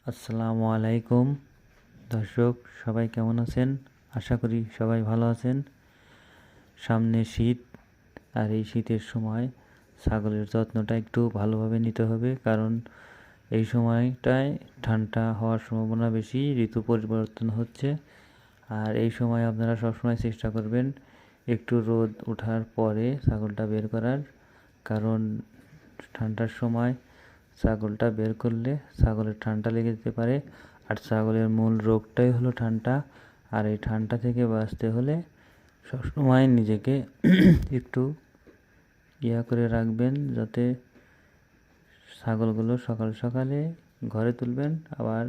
আসসালামু আলাইকুম দর্শক, সবাই কেমন আছেন? আশা করি সবাই ভালো আছেন। সামনে শীত, আর এই শীতের সময় ছাগলের যত্নটা একটু ভালোভাবে নিতে হবে, কারণ এই সময়টায় ঠান্ডা হওয়ার সম্ভাবনা বেশি, ঋতু পরিবর্তন হচ্ছে। আর এই সময় আপনারা সবসময় চেষ্টা করবেন একটু রোদ ওঠার পরে ছাগলটা বের করার, কারণ ঠান্ডার সময় ছাগলটা বের করলে ছাগলের ঠান্ডা লেগে যেতে পারে। আর ছাগলের মূল রোগটাই হলো ঠান্ডা। আর এই ঠান্ডা থেকে বাঁচতে হলে সবসময় নিজেকে একটু করে রাখবেন, যাতে ছাগলগুলো সকাল সকালে ঘরে তুলবেন, আবার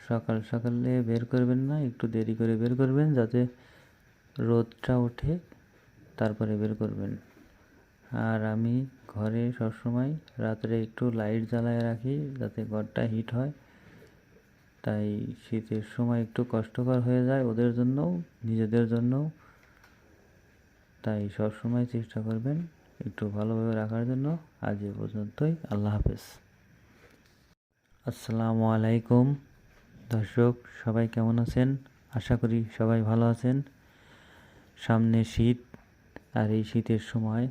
সকাল সকালে বের করবেন না, একটু দেরি করে বের করবেন, যাতে রোদটা ওঠে তারপরে বের করবেন। আর আমি ঘরে সবসময় রাত্রে একটু লাইট জ্বালায় রাখি, যাতে ঘরটা হিট হয়। তাই শীতের সময় একটু কষ্টকর হয়ে যায় ওদের জন্যও, নিজেদের জন্যও। তাই সবসময় চেষ্টা করবেন একটু ভালোভাবে রাখার জন্য। আজ এ পর্যন্তই, আল্লাহ হাফেজ। আসসালামু আলাইকুম দর্শক, সবাই কেমন আছেন? আশা করি সবাই ভালো আছেন। সামনে শীত, আর এই শীতের সময়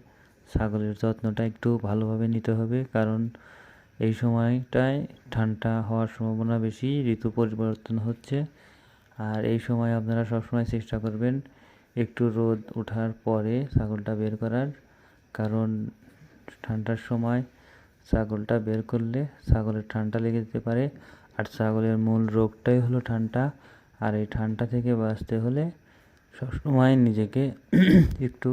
ছাগলের যত্নটা একটু ভালোভাবে নিতে হবে, কারণ এই সময়টায় ঠান্ডা হওয়ার সম্ভাবনা বেশি, ঋতু পরিবর্তন হচ্ছে। আর এই সময় আপনারা সবসময় চেষ্টা করবেন একটু রোদ ওঠার পরে ছাগলটা বের করার, কারণ ঠান্ডার সময় ছাগলটা বের করলে ছাগলের ঠান্ডা লেগে যেতে পারে। আর ছাগলের মূল রোগটাই হলো ঠান্ডা। আর এই ঠান্ডা থেকে বাঁচতে হলে সবসময় নিজেকে একটু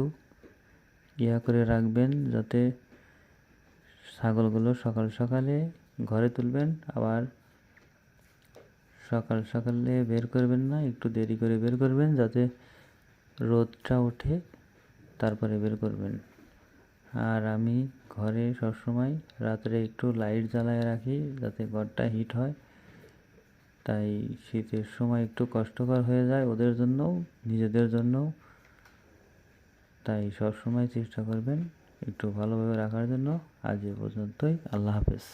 করে রাখবেন, যাতে ছাগলগুলো সকাল সকালে ঘরে তুলবেন, আবার সকাল সকালে বের করবেন না, একটু দেরি করে বের করবেন, যাতে রোদটা ওঠে তারপরে বের করবেন। আর আমি ঘরে সবসময় রাত্রে একটু লাইট জ্বালায় রাখি, যাতে ঘরটা হিট হয়। তাই শীতের সময় একটু কষ্টকর হয়ে যায় ওদের জন্যও, নিজেদের জন্যও। তাই সবসময় চেষ্টা করবেন একটু ভালোভাবে রাখার জন্য। আজ এ পর্যন্তই, আল্লাহ হাফেজ।